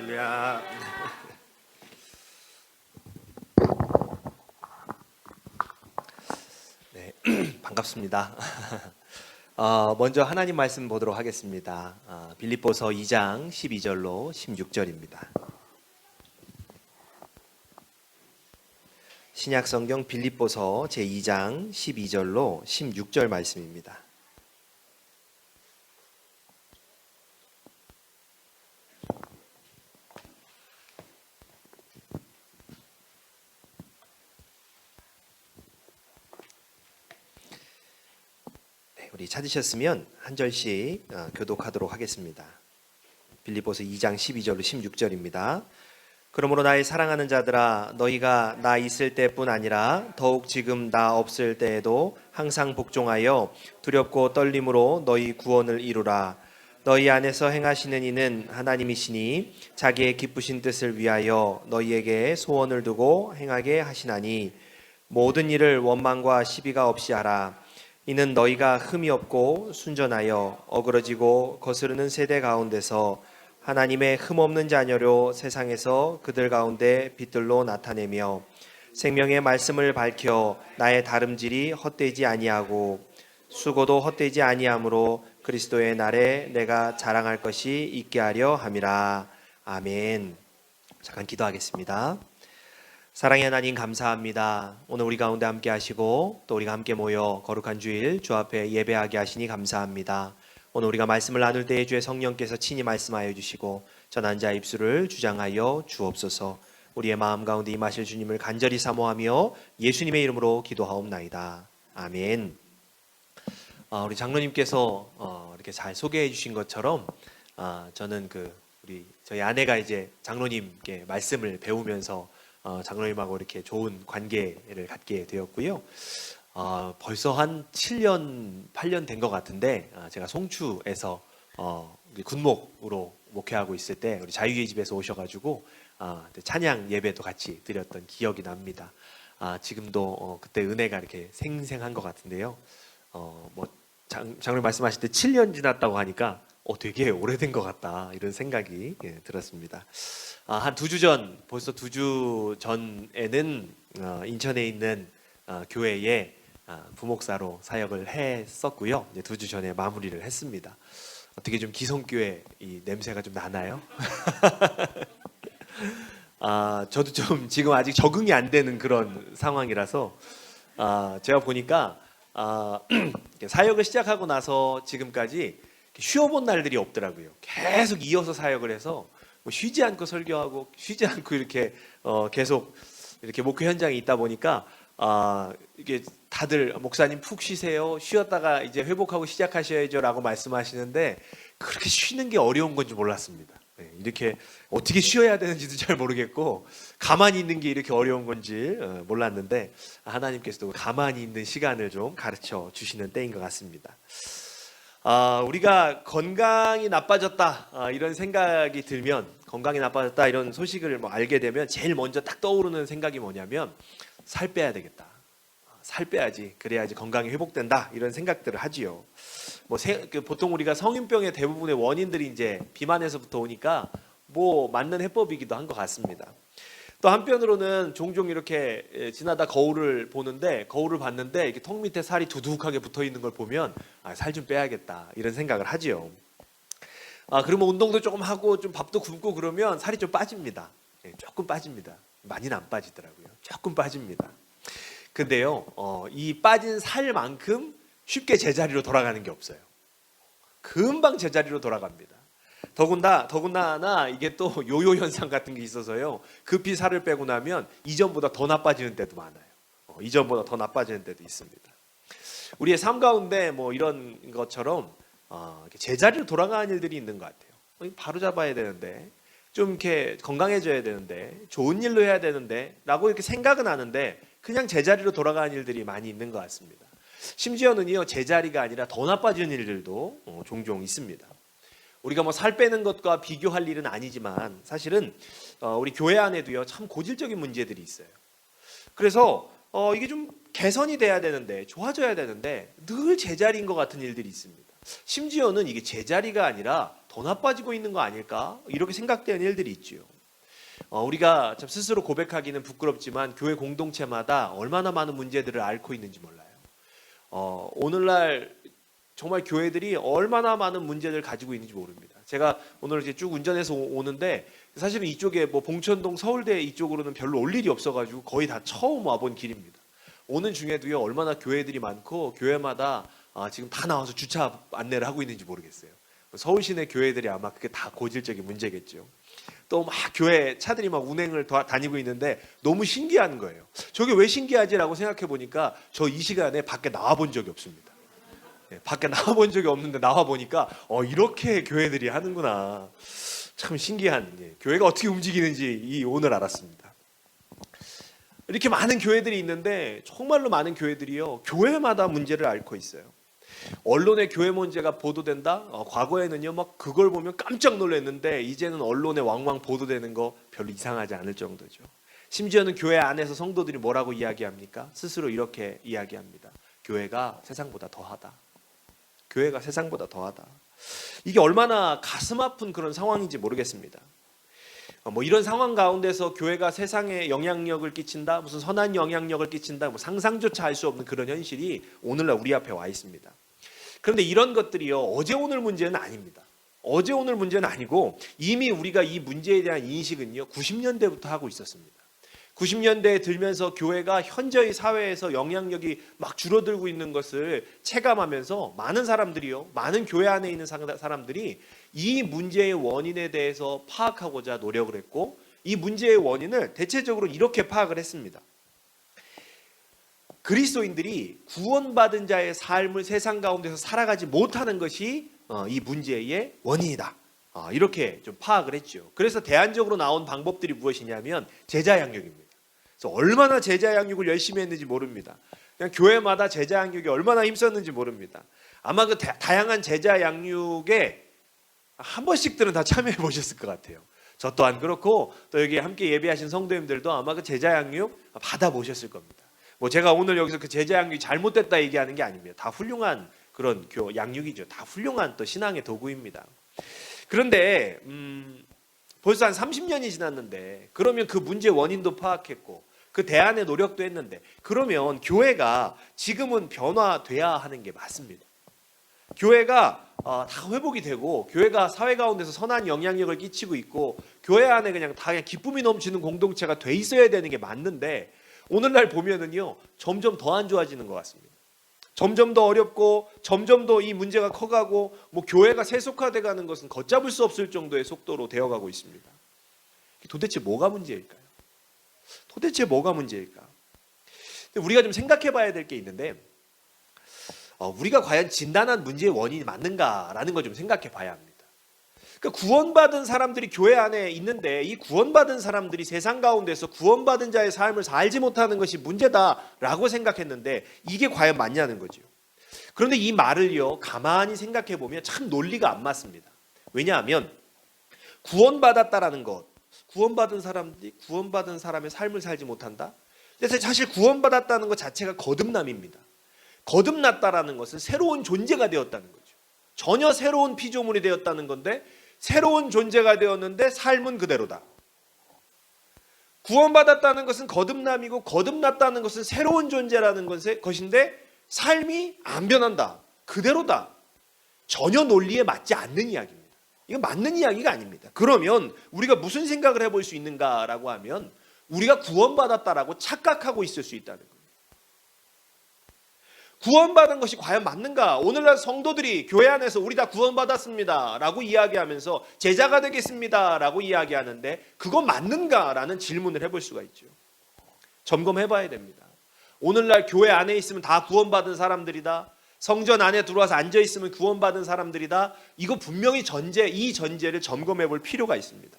할렐루야. 네, 반갑습니다. 먼저 하나님 말씀 보도록 하겠습니다. 빌립보서 2장 12절로 16절입니다. 신약성경 빌립보서 제2장 12절로 16절 말씀입니다. 우리 찾으셨으면 한 절씩 교독하도록 하겠습니다. 빌립보서 2장 12절로 16절입니다. 그러므로 나의 사랑하는 자들아, 너희가 나 있을 때뿐 아니라 더욱 지금 나 없을 때에도 항상 복종하여 두렵고 떨림으로 너희 구원을 이루라. 너희 안에서 행하시는 이는 하나님이시니 자기의 기쁘신 뜻을 위하여 너희에게 소원을 두고 행하게 하시나니 모든 일을 원망과 시비가 없이 하라. 이는 너희가 흠이 없고 순전하여 어그러지고 거스르는 세대 가운데서 하나님의 흠없는 자녀로 세상에서 그들 가운데 빛들로 나타내며 생명의 말씀을 밝혀 나의 다름질이 헛되지 아니하고 수고도 헛되지 아니하므로 그리스도의 날에 내가 자랑할 것이 있게 하려 함이라. 아멘. 잠깐 기도하겠습니다. 사랑의 하나님, 감사합니다. 오늘 우리 가운데 함께 하시고 또 우리가 함께 모여 거룩한 주일 주 앞에 예배하게 하시니 감사합니다. 오늘 우리가 말씀을 나눌 때에 주의 성령께서 친히 말씀하여 주시고 전한 자의 입술을 주장하여 주옵소서. 우리의 마음 가운데 임하실 주님을 간절히 사모하며 예수님의 이름으로 기도하옵나이다. 아멘. 우리 장로님께서 이렇게 잘 소개해 주신 것처럼 저는 저희 아내가 이제 장로님께 말씀을 배우면서 장로님하고 이렇게 좋은 관계를 갖게 되었고요. 벌써 한 7년, 8년 된 것 같은데 제가 송추에서 군목으로 목회하고 있을 때 우리 자유의 집에서 오셔가지고 찬양 예배도 같이 드렸던 기억이 납니다. 지금도 그때 은혜가 이렇게 생생한 것 같은데요. 장로님 말씀하실 때 7년 지났다고 하니까 되게 오래된 것 같다 이런 생각이 들었습니다. 한 2주 전, 벌써 2주 전에는 인천에 있는 교회에 부목사로 사역을 했었고요. 이제 2주 전에 마무리를 했습니다. 어떻게 좀 기성교회 이 냄새가 좀 나나요? 저도 좀 지금 아직 적응이 안 되는 그런 상황이라서 제가 보니까 사역을 시작하고 나서 지금까지 쉬어본 날들이 없더라고요. 계속 이어서 사역을 해서 쉬지 않고 설교하고 쉬지 않고 이렇게 계속 이렇게 목회 현장에 있다 보니까 이게 다들 목사님 푹 쉬세요. 쉬었다가 이제 회복하고 시작하셔야죠라고 말씀하시는데 그렇게 쉬는 게 어려운 건지 몰랐습니다. 이렇게 어떻게 쉬어야 되는지도 잘 모르겠고 가만히 있는 게 이렇게 어려운 건지 몰랐는데 하나님께서도 가만히 있는 시간을 좀 가르쳐 주시는 때인 것 같습니다. 우리가 건강이 나빠졌다 이런 생각이 들면, 건강이 나빠졌다 이런 소식을 알게 되면 제일 먼저 딱 떠오르는 생각이 뭐냐면 살 빼야 되겠다, 살 빼야지, 그래야지 건강이 회복된다 이런 생각들을 하지요. 보통 우리가 성인병의 대부분의 원인들이 이제 비만에서부터 오니까 맞는 해법이기도 한 것 같습니다. 또 한편으로는 종종 이렇게 지나다 거울을 봤는데 이렇게 턱 밑에 살이 두둑하게 붙어 있는 걸 보면 살 좀 빼야겠다 이런 생각을 하지요. 그러면 운동도 조금 하고 좀 밥도 굶고 그러면 살이 좀 빠집니다. 조금 빠집니다. 많이는 안 빠지더라고요. 조금 빠집니다. 근데요, 이 빠진 살만큼 쉽게 제자리로 돌아가는 게 없어요. 금방 제자리로 돌아갑니다. 더군다나 이게 또 요요 현상 같은 게 있어서요. 급히 살을 빼고 나면 이전보다 더 나빠지는 때도 많아요. 이전보다 더 나빠지는 때도 있습니다. 우리의 삶 가운데 이런 것처럼 제자리로 돌아가는 일들이 있는 것 같아요. 바로 잡아야 되는데, 좀 이렇게 건강해져야 되는데, 좋은 일로 해야 되는데 라고 이렇게 생각은 하는데 그냥 제자리로 돌아가는 일들이 많이 있는 것 같습니다. 심지어는요, 제자리가 아니라 더 나빠지는 일들도 종종 있습니다. 우리가 살 빼는 것과 비교할 일은 아니지만 사실은 우리 교회 안에도요 참 고질적인 문제들이 있어요. 그래서 이게 좀 개선이 돼야 되는데, 좋아져야 되는데 늘 제자리인 것 같은 일들이 있습니다. 심지어는 이게 제자리가 아니라 더 나빠지고 있는 거 아닐까? 이렇게 생각되는 일들이 있지요. 우리가 참 스스로 고백하기는 부끄럽지만 교회 공동체마다 얼마나 많은 문제들을 앓고 있는지 몰라요. 오늘날 정말 교회들이 얼마나 많은 문제를 가지고 있는지 모릅니다. 제가 오늘 이제 쭉 운전해서 오는데 사실은 이쪽에 뭐 봉천동 서울대 이쪽으로는 별로 올 일이 없어가지고 거의 다 처음 와본 길입니다. 오는 중에도요 얼마나 교회들이 많고 교회마다 지금 다 나와서 주차 안내를 하고 있는지 모르겠어요. 서울 시내 교회들이 아마 그게 다 고질적인 문제겠죠. 또 막 교회 차들이 막 운행을 다니고 있는데 너무 신기한 거예요. 저게 왜 신기하지라고 생각해 보니까 저 이 시간에 밖에 나와 본 적이 없습니다. 밖에 나와 본 적이 없는데 나와 보니까 이렇게 교회들이 하는구나. 참 신기한 교회가 어떻게 움직이는지 오늘 알았습니다. 이렇게 많은 교회들이 있는데 정말로 많은 교회들이요 교회마다 문제를 앓고 있어요. 언론에 교회 문제가 보도된다? 과거에는요 막 그걸 보면 깜짝 놀랐는데 이제는 언론에 왕왕 보도되는 거 별로 이상하지 않을 정도죠. 심지어는 교회 안에서 성도들이 뭐라고 이야기합니까? 스스로 이렇게 이야기합니다. 교회가 세상보다 더하다. 교회가 세상보다 더하다. 이게 얼마나 가슴 아픈 그런 상황인지 모르겠습니다. 뭐 이런 상황 가운데서 교회가 세상에 영향력을 끼친다, 무슨 선한 영향력을 끼친다, 뭐 상상조차 할 수 없는 그런 현실이 오늘날 우리 앞에 와 있습니다. 그런데 이런 것들이요 어제 오늘 문제는 아닙니다. 어제 오늘 문제는 아니고 이미 우리가 이 문제에 대한 인식은요 90년대부터 하고 있었습니다. 90년대에 들면서 교회가 현재의 사회에서 영향력이 막 줄어들고 있는 것을 체감하면서 많은 사람들이요, 많은 교회 안에 있는 사람들이 이 문제의 원인에 대해서 파악하고자 노력을 했고 이 문제의 원인을 대체적으로 이렇게 파악을 했습니다. 그리스도인들이 구원받은 자의 삶을 세상 가운데서 살아가지 못하는 것이 이 문제의 원인이다. 이렇게 좀 파악을 했죠. 그래서 대안적으로 나온 방법들이 무엇이냐면 제자 양육입니다. 그래서 얼마나 제자 양육을 열심히 했는지 모릅니다. 그냥 교회마다 제자 양육에 얼마나 힘썼는지 모릅니다. 아마 그 다양한 제자 양육에 한 번씩들은 다 참여해 보셨을 것 같아요. 저 또한 그렇고 또 여기 함께 예배하신 성도님들도 아마 그 제자 양육 받아 보셨을 겁니다. 뭐 제가 오늘 여기서 그 제자 양육이 잘못됐다 얘기하는 게 아닙니다. 다 훌륭한 그런 양육이죠. 다 훌륭한 또 신앙의 도구입니다. 그런데 벌써 한 30년이 지났는데 그러면 그 문제 원인도 파악했고 그 대안의 노력도 했는데 그러면 교회가 지금은 변화돼야 하는 게 맞습니다. 교회가 다 회복이 되고 교회가 사회 가운데서 선한 영향력을 끼치고 있고 교회 안에 그냥 다 그냥 기쁨이 넘치는 공동체가 돼 있어야 되는 게 맞는데 오늘날 보면은요 점점 더 안 좋아지는 것 같습니다. 점점 더 어렵고 점점 더 이 문제가 커가고 뭐 교회가 세속화돼가는 것은 걷잡을 수 없을 정도의 속도로 되어가고 있습니다. 도대체 뭐가 문제일까요? 도대체 뭐가 문제일까? 우리가 좀 생각해봐야 될 게 있는데 우리가 과연 진단한 문제의 원인이 맞는가라는 걸 좀 생각해봐야 합니다. 그러니까 구원받은 사람들이 교회 안에 있는데 이 구원받은 사람들이 세상 가운데서 구원받은 자의 삶을 살지 못하는 것이 문제다라고 생각했는데 이게 과연 맞냐는 거죠. 그런데 이 말을요 가만히 생각해 보면 참 논리가 안 맞습니다. 왜냐하면 구원받았다라는 것, 구원받은 사람들이 구원받은 사람의 삶을 살지 못한다. 그래서 사실 구원받았다는 것 자체가 거듭남입니다. 거듭났다라는 것은 새로운 존재가 되었다는 거죠. 전혀 새로운 피조물이 되었다는 건데 새로운 존재가 되었는데 삶은 그대로다. 구원받았다는 것은 거듭남이고 거듭났다는 것은 새로운 존재라는 것인데 삶이 안 변한다. 그대로다. 전혀 논리에 맞지 않는 이야기입니다. 이건 맞는 이야기가 아닙니다. 그러면 우리가 무슨 생각을 해볼 수 있는가라고 하면 우리가 구원받았다라고 착각하고 있을 수 있다는 거예요. 구원받은 것이 과연 맞는가? 오늘날 성도들이 교회 안에서 우리 다 구원받았습니다 라고 이야기하면서 제자가 되겠습니다 라고 이야기하는데 그건 맞는가? 라는 질문을 해볼 수가 있죠. 점검해 봐야 됩니다. 오늘날 교회 안에 있으면 다 구원받은 사람들이다. 성전 안에 들어와서 앉아 있으면 구원받은 사람들이다. 이거 분명히 이 전제를 점검해 볼 필요가 있습니다.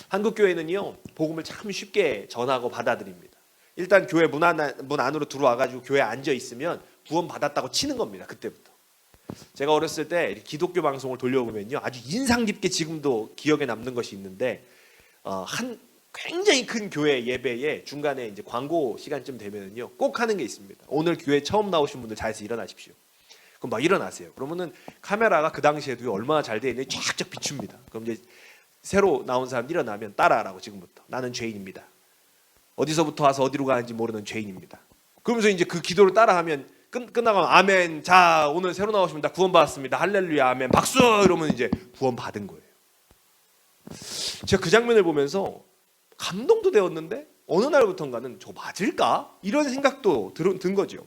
한국 교회는요 복음을 참 쉽게 전하고 받아들입니다. 일단 교회 문 안으로 들어와가지고 교회에 앉아 있으면 구원받았다고 치는 겁니다. 그때부터. 제가 어렸을 때 기독교 방송을 돌려보면요 아주 인상 깊게 지금도 기억에 남는 것이 있는데 한 굉장히 큰 교회 예배에 중간에 이제 광고 시간쯤 되면은요 꼭 하는 게 있습니다. 오늘 교회 처음 나오신 분들 자리에서 일어나십시오. 그럼 막 일어나세요. 그러면은 카메라가 그 당시에도 얼마나 잘 돼 있는지 쫙쫙 비춥니다. 그럼 이제 새로 나온 사람 일어나면 따라하라고 지금부터. 나는 죄인입니다. 어디서부터 와서 어디로 가는지 모르는 죄인입니다. 그러면서 이제 그 기도를 따라하면 끝나가면 아멘. 자, 오늘 새로 나오십니다. 구원받았습니다. 할렐루야, 아멘. 박수! 이러면 이제 구원받은 거예요. 제가 그 장면을 보면서 감동도 되었는데 어느 날부턴가는 저 맞을까? 이런 생각도 든 거죠.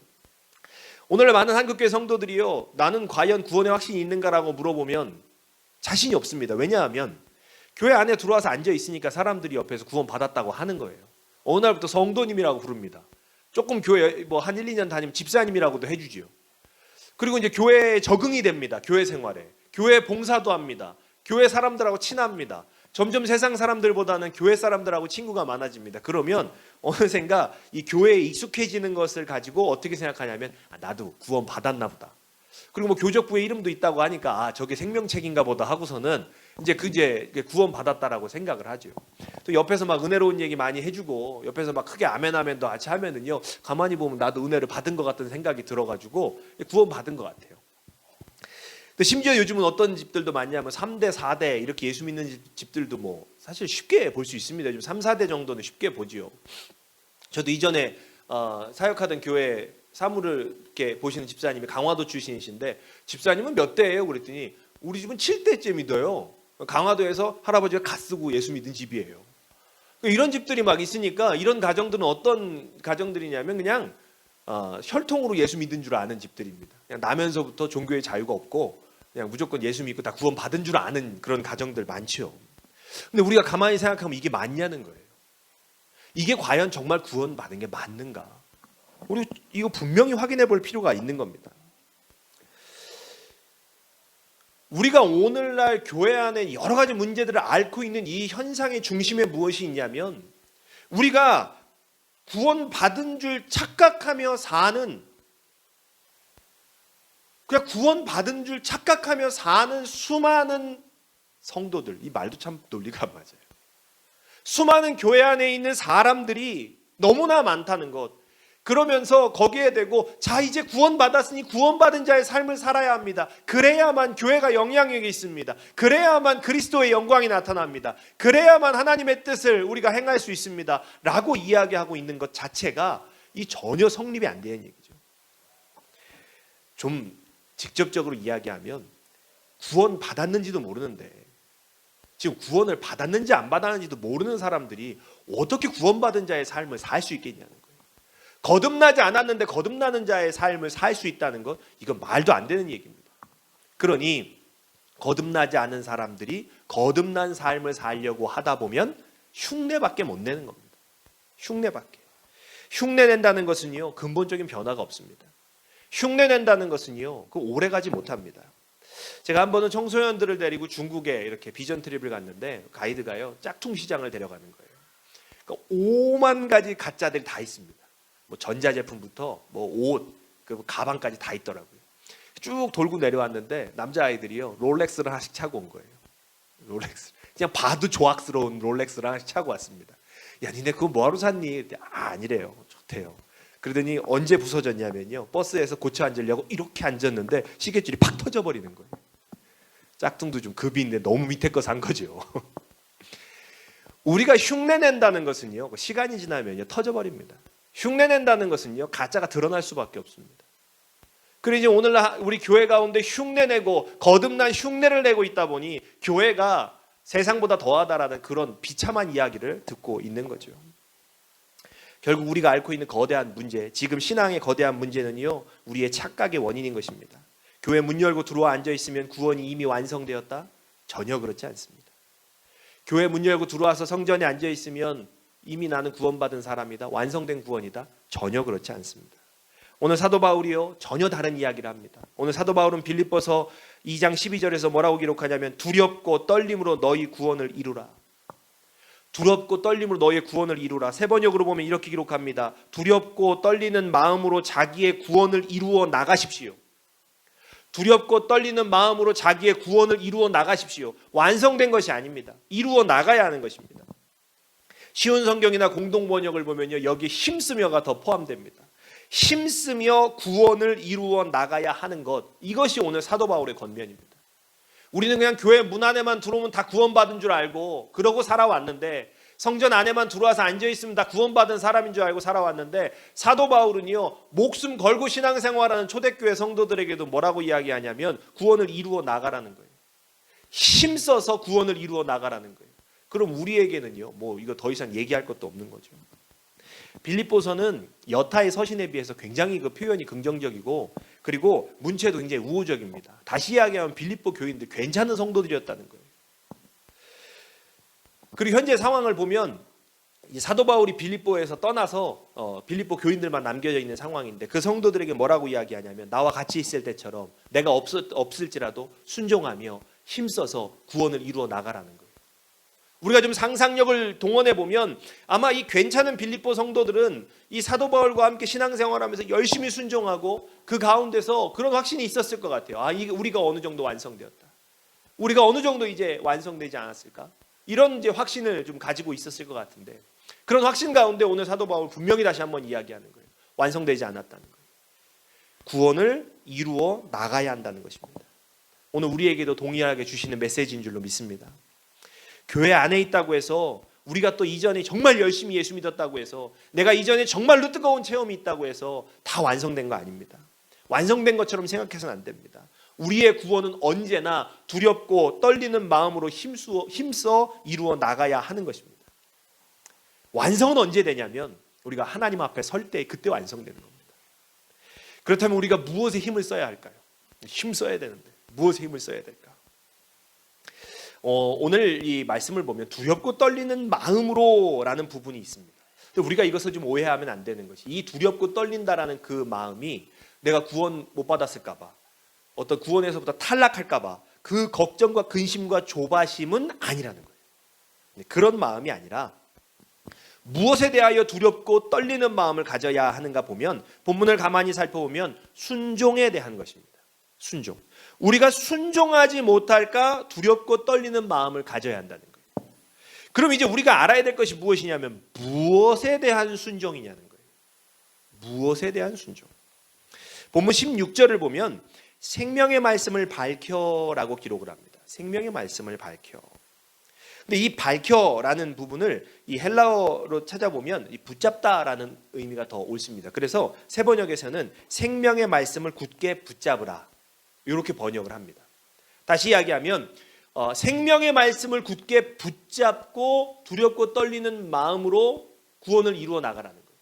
오늘날 많은 한국교회 성도들이요, 나는 과연 구원의 확신이 있는가라고 물어보면 자신이 없습니다. 왜냐하면 교회 안에 들어와서 앉아 있으니까 사람들이 옆에서 구원받았다고 하는 거예요. 어느 날부터 성도님이라고 부릅니다. 조금 교회 한 1, 2년 다니면 집사님이라고도 해주지요. 그리고 이제 교회에 적응이 됩니다. 교회 생활에. 교회 봉사도 합니다. 교회 사람들하고 친합니다. 점점 세상 사람들보다는 교회 사람들하고 친구가 많아집니다. 그러면 어느샌가 이 교회에 익숙해지는 것을 가지고 어떻게 생각하냐면 나도 구원 받았나 보다. 그리고 교적부에 이름도 있다고 하니까 저게 생명책인가 보다 하고서는 이제 구원 받았다라고 생각을 하죠. 또 옆에서 막 은혜로운 얘기 많이 해주고 옆에서 막 크게 아멘 아멘도 같이 하면은요, 가만히 보면 나도 은혜를 받은 것 같은 생각이 들어가지고 구원 받은 것 같아요. 심지어 요즘은 어떤 집들도 많냐면 3대, 4대 이렇게 예수 믿는 집들도 사실 쉽게 볼 수 있습니다. 요즘 3, 4대 정도는 쉽게 보지요. 저도 이전에 사역하던 교회 사무를 이렇게 보시는 집사님이 강화도 출신이신데 집사님은 몇 대예요? 그랬더니 우리 집은 7대째 믿어요. 강화도에서 할아버지가 갓 쓰고 예수 믿은 집이에요. 이런 집들이 막 있으니까 이런 가정들은 어떤 가정들이냐면 그냥 혈통으로 예수 믿은 줄 아는 집들입니다. 그냥 나면서부터 종교의 자유가 없고 그냥 무조건 예수 믿고 다 구원 받은 줄 아는 그런 가정들 많죠. 근데 우리가 가만히 생각하면 이게 맞냐는 거예요. 이게 과연 정말 구원 받은 게 맞는가? 우리 이거 분명히 확인해 볼 필요가 있는 겁니다. 우리가 오늘날 교회 안에 여러 가지 문제들을 앓고 있는 이 현상의 중심에 무엇이 있냐면 우리가 구원받은 줄 착각하며 사는, 그냥 구원받은 줄 착각하며 사는 수많은 성도들, 이 말도 참 논리가 안 맞아요. 수많은 교회 안에 있는 사람들이 너무나 많다는 것. 그러면서 거기에 대고 자 이제 구원받았으니 구원받은 자의 삶을 살아야 합니다. 그래야만 교회가 영향력이 있습니다. 그래야만 그리스도의 영광이 나타납니다. 그래야만 하나님의 뜻을 우리가 행할 수 있습니다. 라고 이야기하고 있는 것 자체가 이 전혀 성립이 안 되는 얘기죠. 좀 직접적으로 이야기하면 구원받았는지도 모르는데 지금 구원을 받았는지 안 받았는지도 모르는 사람들이 어떻게 구원받은 자의 삶을 살 수 있겠냐는 거예요. 거듭나지 않았는데 거듭나는 자의 삶을 살 수 있다는 것, 이건 말도 안 되는 얘기입니다. 그러니 거듭나지 않은 사람들이 거듭난 삶을 살려고 하다 보면 흉내밖에 못 내는 겁니다. 흉내밖에. 흉내 낸다는 것은요, 근본적인 변화가 없습니다. 흉내 낸다는 것은요, 오래 가지 못합니다. 제가 한 번은 청소년들을 데리고 중국에 이렇게 비전 트립을 갔는데 가이드가요, 짝퉁 시장을 데려가는 거예요. 그러니까 5만 가지 가짜들이 다 있습니다. 전자제품부터 옷, 가방까지 다 있더라고요. 쭉 돌고 내려왔는데 남자아이들이요, 롤렉스를 하나씩 차고 온 거예요. 롤렉스. 그냥 봐도 조악스러운 롤렉스를 하나씩 차고 왔습니다. 야, 니네 그거 뭐하러 샀니? 아니래요. 좋대요. 그러더니 언제 부서졌냐면요, 버스에서 고쳐 앉으려고 이렇게 앉았는데 시계줄이 팍 터져버리는 거예요. 짝퉁도 좀 급이 있는데 너무 밑에 거 산 거죠. 우리가 흉내낸다는 것은요, 시간이 지나면요 터져버립니다. 흉내낸다는 것은요, 가짜가 드러날 수밖에 없습니다. 그리고 이제 오늘날 우리 교회 가운데 흉내내고 거듭난 흉내를 내고 있다 보니 교회가 세상보다 더하다라는 그런 비참한 이야기를 듣고 있는 거죠. 결국 우리가 앓고 있는 거대한 문제, 지금 신앙의 거대한 문제는요, 우리의 착각의 원인인 것입니다. 교회 문 열고 들어와 앉아 있으면 구원이 이미 완성되었다? 전혀 그렇지 않습니다. 교회 문 열고 들어와서 성전에 앉아 있으면 이미 나는 구원받은 사람이다, 완성된 구원이다? 전혀 그렇지 않습니다. 오늘 사도 바울이요, 전혀 다른 이야기를 합니다. 오늘 사도 바울은 빌립보서 2장 12절에서 뭐라고 기록하냐면 두렵고 떨림으로 너희 구원을 이루라. 두렵고 떨림으로 너희의 구원을 이루라. 세 번역으로 보면 이렇게 기록합니다. 두렵고 떨리는 마음으로 자기의 구원을 이루어 나가십시오. 두렵고 떨리는 마음으로 자기의 구원을 이루어 나가십시오. 완성된 것이 아닙니다. 이루어 나가야 하는 것입니다. 쉬운 성경이나 공동 번역을 보면요, 여기 힘쓰며가 더 포함됩니다. 힘쓰며 구원을 이루어 나가야 하는 것, 이것이 오늘 사도 바울의 권면입니다. 우리는 그냥 교회 문 안에만 들어오면 다 구원받은 줄 알고 그러고 살아왔는데, 성전 안에만 들어와서 앉아있으면 다 구원받은 사람인 줄 알고 살아왔는데, 사도 바울은요 목숨 걸고 신앙생활하는 초대교회 성도들에게도 뭐라고 이야기하냐면 구원을 이루어 나가라는 거예요. 힘써서 구원을 이루어 나가라는 거예요. 그럼 우리에게는요 뭐 이거 더 이상 얘기할 것도 없는 거죠. 빌립보서는 여타의 서신에 비해서 굉장히 그 표현이 긍정적이고, 그리고 문체도 굉장히 우호적입니다. 다시 이야기하면 빌립보 교인들 괜찮은 성도들이었다는 거예요. 그리고 현재 상황을 보면 사도 바울이 빌립보에서 떠나서 빌립보 교인들만 남겨져 있는 상황인데, 그 성도들에게 뭐라고 이야기하냐면 나와 같이 있을 때처럼 내가 없을지라도 순종하며 힘써서 구원을 이루어 나가라는 거예요. 우리가 좀 상상력을 동원해 보면 아마 이 괜찮은 빌립보 성도들은 이 사도 바울과 함께 신앙생활하면서 열심히 순종하고 그 가운데서 그런 확신이 있었을 것 같아요. 우리가 어느 정도 완성되었다. 우리가 어느 정도 이제 완성되지 않았을까? 이런 이제 확신을 좀 가지고 있었을 것 같은데, 그런 확신 가운데 오늘 사도 바울 분명히 다시 한번 이야기하는 거예요. 완성되지 않았다는 거예요. 구원을 이루어 나가야 한다는 것입니다. 오늘 우리에게도 동일하게 주시는 메시지인 줄로 믿습니다. 교회 안에 있다고 해서 우리가 또 이전에 정말 열심히 예수 믿었다고 해서, 내가 이전에 정말로 뜨거운 체험이 있다고 해서 다 완성된 거 아닙니다. 완성된 것처럼 생각해서는 안 됩니다. 우리의 구원은 언제나 두렵고 떨리는 마음으로 힘써 이루어 나가야 하는 것입니다. 완성은 언제 되냐면 우리가 하나님 앞에 설 때 그때 완성되는 겁니다. 그렇다면 우리가 무엇에 힘을 써야 할까요? 힘 써야 되는데 무엇에 힘을 써야 될까? 오늘 이 말씀을 보면 두렵고 떨리는 마음으로라는 부분이 있습니다. 근데 우리가 이것을 좀 오해하면 안 되는 것이, 이 두렵고 떨린다라는 그 마음이 내가 구원 못 받았을까 봐, 어떤 구원에서부터 탈락할까 봐 그 걱정과 근심과 조바심은 아니라는 거예요. 그런 마음이 아니라 무엇에 대하여 두렵고 떨리는 마음을 가져야 하는가 보면, 본문을 가만히 살펴보면 순종에 대한 것입니다. 순종. 우리가 순종하지 못할까 두렵고 떨리는 마음을 가져야 한다는 거예요. 그럼 이제 우리가 알아야 될 것이 무엇이냐면 무엇에 대한 순종이냐는 거예요. 무엇에 대한 순종. 본문 16절을 보면 생명의 말씀을 밝혀라고 기록을 합니다. 생명의 말씀을 밝혀. 근데 이 밝혀라는 부분을 이 헬라어로 찾아보면 이 붙잡다라는 의미가 더 옳습니다. 그래서 새 번역에서는 생명의 말씀을 굳게 붙잡으라, 이렇게 번역을 합니다. 다시 이야기하면 생명의 말씀을 굳게 붙잡고 두렵고 떨리는 마음으로 구원을 이루어 나가라는 거예요.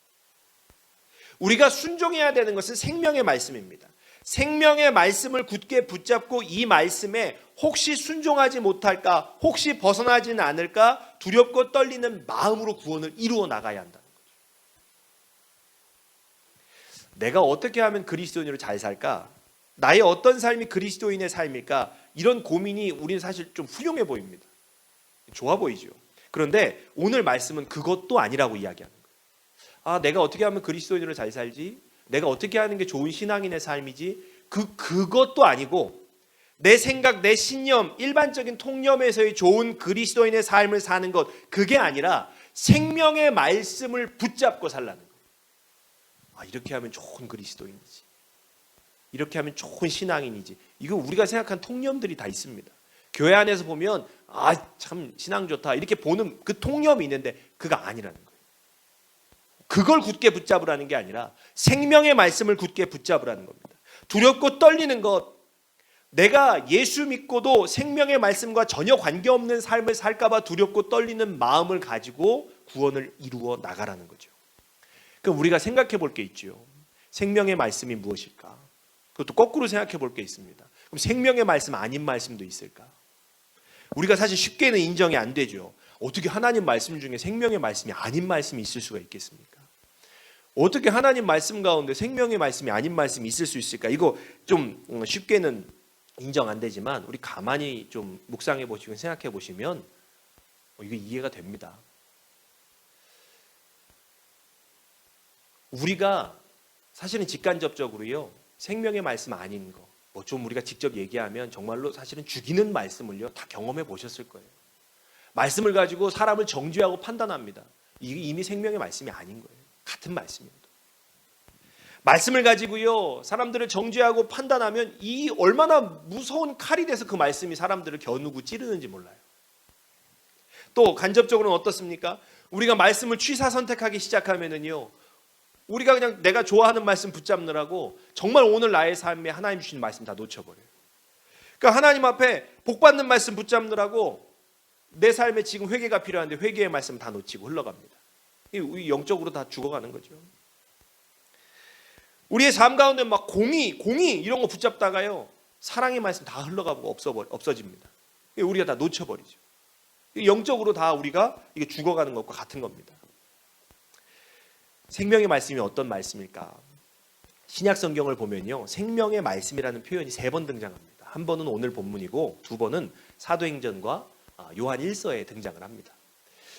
우리가 순종해야 되는 것은 생명의 말씀입니다. 생명의 말씀을 굳게 붙잡고 이 말씀에 혹시 순종하지 못할까, 혹시 벗어나지는 않을까 두렵고 떨리는 마음으로 구원을 이루어 나가야 한다는 거죠. 내가 어떻게 하면 그리스도인으로 잘 살까? 나의 어떤 삶이 그리스도인의 삶일까? 이런 고민이 우리는 사실 좀 훌륭해 보입니다. 좋아 보이죠. 그런데 오늘 말씀은 그것도 아니라고 이야기하는 거예요. 내가 어떻게 하면 그리스도인으로 잘 살지? 내가 어떻게 하는 게 좋은 신앙인의 삶이지? 그것도 아니고, 내 생각, 내 신념, 일반적인 통념에서의 좋은 그리스도인의 삶을 사는 것, 그게 아니라 생명의 말씀을 붙잡고 살라는 거예요. 이렇게 하면 좋은 그리스도인이지, 이렇게 하면 좋은 신앙인이지. 이거 우리가 생각한 통념들이 다 있습니다. 교회 안에서 보면 참 신앙 좋다 이렇게 보는 그 통념이 있는데 그거 아니라는 거예요. 그걸 굳게 붙잡으라는 게 아니라 생명의 말씀을 굳게 붙잡으라는 겁니다. 두렵고 떨리는 것, 내가 예수 믿고도 생명의 말씀과 전혀 관계없는 삶을 살까 봐 두렵고 떨리는 마음을 가지고 구원을 이루어 나가라는 거죠. 그럼 우리가 생각해 볼 게 있죠. 생명의 말씀이 무엇일까? 그것도 거꾸로 생각해 볼 게 있습니다. 그럼 생명의 말씀 아닌 말씀도 있을까? 우리가 사실 쉽게는 인정이 안 되죠. 어떻게 하나님 말씀 중에 생명의 말씀이 아닌 말씀이 있을 수가 있겠습니까? 어떻게 하나님 말씀 가운데 생명의 말씀이 아닌 말씀이 있을 수 있을까? 이거 좀 쉽게는 인정 안 되지만 우리 가만히 좀 묵상해 보시고 생각해 보시면 이거 이해가 됩니다. 우리가 사실은 직간접적으로요, 생명의 말씀 아닌 거, 뭐 좀 우리가 직접 얘기하면 정말로 사실은 죽이는 말씀을요 다 경험해 보셨을 거예요. 말씀을 가지고 사람을 정죄하고 판단합니다. 이게 이미 생명의 말씀이 아닌 거예요. 같은 말씀입니다. 말씀을 가지고요 사람들을 정죄하고 판단하면 이 얼마나 무서운 칼이 돼서 그 말씀이 사람들을 겨누고 찌르는지 몰라요. 또 간접적으로는 어떻습니까? 우리가 말씀을 취사 선택하기 시작하면은요 우리가 그냥 내가 좋아하는 말씀 붙잡느라고 정말 오늘 나의 삶에 하나님 주시는 말씀 다 놓쳐버려요. 그러니까 하나님 앞에 복받는 말씀 붙잡느라고 내 삶에 지금 회개가 필요한데 회개의 말씀 다 놓치고 흘러갑니다. 영적으로 다 죽어가는 거죠. 우리의 삶 가운데 막 공의 이런 거 붙잡다가요 사랑의 말씀 다 흘러가고 없어집니다. 우리가 다 놓쳐버리죠. 영적으로 다 우리가 이게 죽어가는 것과 같은 겁니다. 생명의 말씀이 어떤 말씀일까? 신약 성경을 보면요 생명의 말씀이라는 표현이 3번 등장합니다. 한 번은 오늘 본문이고 2번은 사도행전과 요한 1서에 등장을 합니다.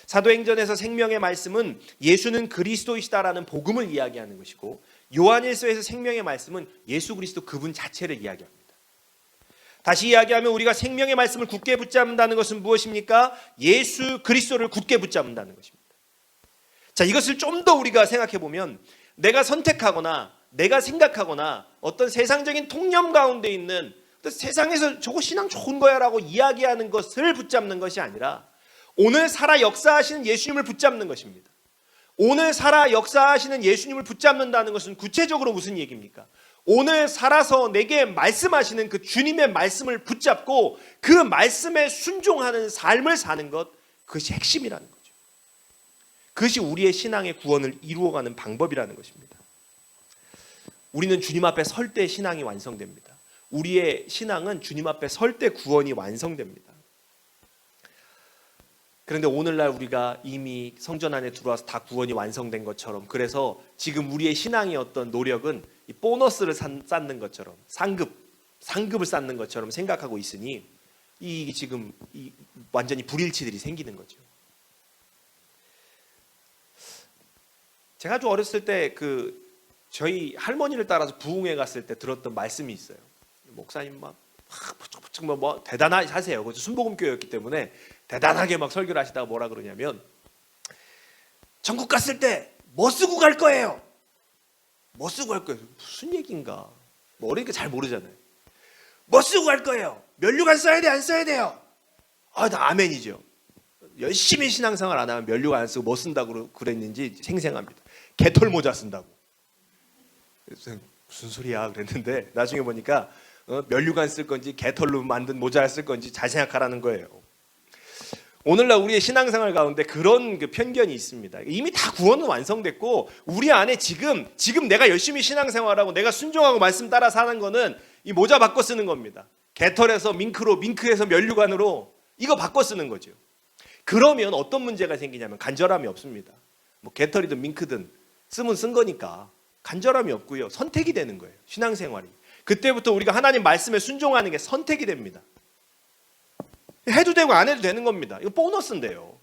사도행전에서 생명의 말씀은 예수는 그리스도이시다라는 복음을 이야기하는 것이고 요한 1서에서 생명의 말씀은 예수 그리스도 그분 자체를 이야기합니다. 다시 이야기하면 우리가 생명의 말씀을 굳게 붙잡는다는 것은 무엇입니까? 예수 그리스도를 굳게 붙잡는다는 것입니다. 자, 이것을 좀 더 우리가 생각해 보면 내가 선택하거나 내가 생각하거나 어떤 세상적인 통념 가운데 있는 세상에서 저거 신앙 좋은 거야 라고 이야기하는 것을 붙잡는 것이 아니라 오늘 살아 역사하시는 예수님을 붙잡는 것입니다. 오늘 살아 역사하시는 예수님을 붙잡는다는 것은 구체적으로 무슨 얘기입니까? 오늘 살아서 내게 말씀하시는 그 주님의 말씀을 붙잡고 그 말씀에 순종하는 삶을 사는 것, 그것이 핵심이라는 거죠. 그것이 우리의 신앙의 구원을 이루어가는 방법이라는 것입니다. 우리는 주님 앞에 설 때 신앙이 완성됩니다. 우리의 신앙은 주님 앞에 설 때 구원이 완성됩니다. 그런데 오늘날 우리가 이미 성전 안에 들어와서 다 구원이 완성된 것처럼, 그래서 지금 우리의 신앙의 어떤 노력은 이 보너스를 쌓는 것처럼, 상급을 쌓는 것처럼 생각하고 있으니 이 지금 완전히 불일치들이 생기는 거죠. 제가 아주 어렸을 때 저희 할머니를 따라서 부흥회 갔을 때 들었던 말씀이 있어요. 목사님 막 부쩍부쩍 뭐 대단하게 하세요. 그것도 순복음교회였기 때문에 대단하게 막 설교를 하시다가 뭐라 그러냐면, 전국 갔을 때 뭐 쓰고 갈 거예요? 뭐 쓰고 갈 거예요? 무슨 얘기인가? 뭐 어리니까 잘 모르잖아요. 뭐 쓰고 갈 거예요? 면류관 써야 돼, 안 써야 돼요? 나 아멘이죠. 열심히 신앙생활 안 하면 면류관 안 쓰고 뭐 쓴다고 그랬는지 생생합니다. 개털 모자 쓴다고. 그래서 무슨 소리야 그랬는데 나중에 보니까 면류관 쓸 건지 개털로 만든 모자를 쓸 건지 잘 생각하라는 거예요. 오늘날 우리의 신앙생활 가운데 그런 편견이 있습니다. 이미 다 구원은 완성됐고 우리 안에 지금 내가 열심히 신앙생활하고 내가 순종하고 말씀 따라 사는 거는 이 모자 바꿔 쓰는 겁니다. 개털에서 밍크에서 면류관으로 이거 바꿔 쓰는 거죠. 그러면 어떤 문제가 생기냐면 간절함이 없습니다. 뭐 개털이든 밍크든 쓰면 쓴 거니까 간절함이 없고요. 선택이 되는 거예요. 신앙생활이. 그때부터 우리가 하나님 말씀에 순종하는 게 선택이 됩니다. 해도 되고 안 해도 되는 겁니다. 이거 보너스인데요.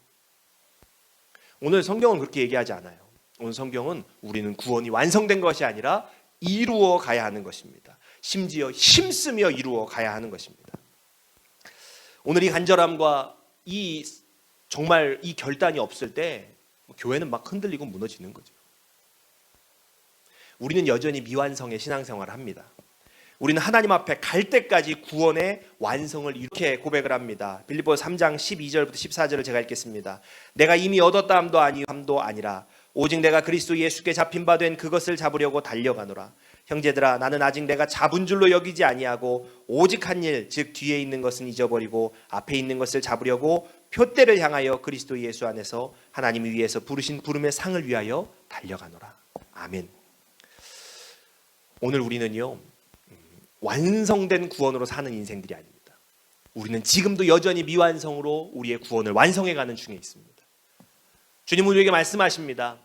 오늘 성경은 그렇게 얘기하지 않아요. 오늘 성경은 우리는 구원이 완성된 것이 아니라 이루어 가야 하는 것입니다. 심지어 힘쓰며 이루어 가야 하는 것입니다. 오늘 이 간절함과 정말 이 결단이 없을 때 교회는 막 흔들리고 무너지는 거죠. 우리는 여전히 미완성의 신앙생활을 합니다. 우리는 하나님 앞에 갈 때까지 구원의 완성을 이렇게 고백을 합니다. 빌립보서 3장 12절부터 14절을 제가 읽겠습니다. 내가 이미 얻었다 함도 아니라 오직 내가 그리스도 예수께 잡힌 바 된 그것을 잡으려고 달려가노라. 형제들아, 나는 아직 내가 잡은 줄로 여기지 아니하고 오직 한 일, 즉 뒤에 있는 것은 잊어버리고 앞에 있는 것을 잡으려고 표대를 향하여 그리스도 예수 안에서 하나님이 위에서 부르신 부름의 상을 위하여 달려가노라. 아멘. 오늘 우리는요, 완성된 구원으로 사는 인생들이 아닙니다. 우리는 지금도 여전히 미완성으로 우리의 구원을 완성해가는 중에 있습니다. 주님 우리에게 말씀하십니다.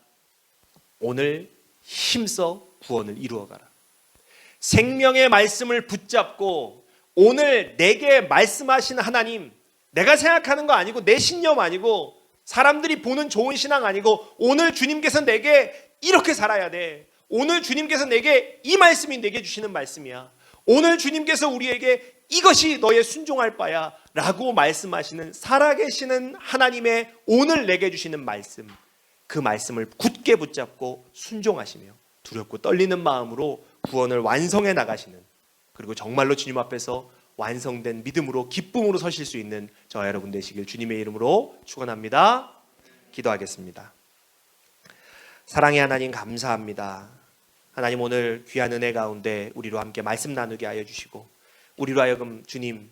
오늘 힘써 구원을 이루어가라. 생명의 말씀을 붙잡고 오늘 내게 말씀하신 하나님, 내가 생각하는 거 아니고 내 신념 아니고 사람들이 보는 좋은 신앙 아니고 오늘 주님께서 내게 이렇게 살아야 돼. 오늘 주님께서 내게 이 말씀이 내게 주시는 말씀이야. 오늘 주님께서 우리에게 이것이 너의 순종할 바야 라고 말씀하시는 살아계시는 하나님의 오늘 내게 주시는 말씀, 그 말씀을 굳게 붙잡고 순종하시며 두렵고 떨리는 마음으로 구원을 완성해 나가시는, 그리고 정말로 주님 앞에서 완성된 믿음으로 기쁨으로 서실 수 있는 저와 여러분 되시길 주님의 이름으로 축원합니다. 기도하겠습니다. 사랑의 하나님, 감사합니다. 하나님, 오늘 귀한 은혜 가운데 우리로 함께 말씀 나누게 하여 주시고, 우리로 하여금 주님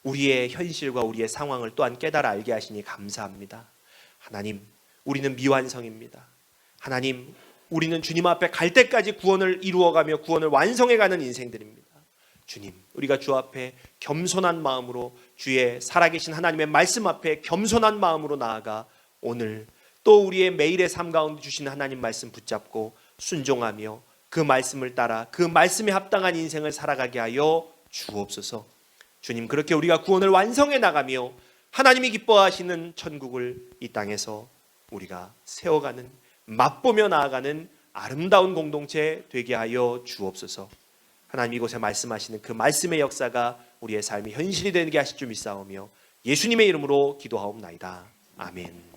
우리의 현실과 우리의 상황을 또한 깨달아 알게 하시니 감사합니다. 하나님, 우리는 미완성입니다. 하나님, 우리는 주님 앞에 갈 때까지 구원을 이루어가며 구원을 완성해가는 인생들입니다. 주님, 우리가 주 앞에 겸손한 마음으로, 주의 살아계신 하나님의 말씀 앞에 겸손한 마음으로 나아가 오늘 또 우리의 매일의 삶 가운데 주신 하나님 말씀 붙잡고 순종하며 그 말씀을 따라 그 말씀에 합당한 인생을 살아가게 하여 주옵소서. 주님, 그렇게 우리가 구원을 완성해 나가며 하나님이 기뻐하시는 천국을 이 땅에서 우리가 세워가는, 맛보며 나아가는 아름다운 공동체 되게 하여 주옵소서. 하나님, 이곳에 말씀하시는 그 말씀의 역사가 우리의 삶이 현실이 되게 하실 줄 믿사오며 예수님의 이름으로 기도하옵나이다. 아멘.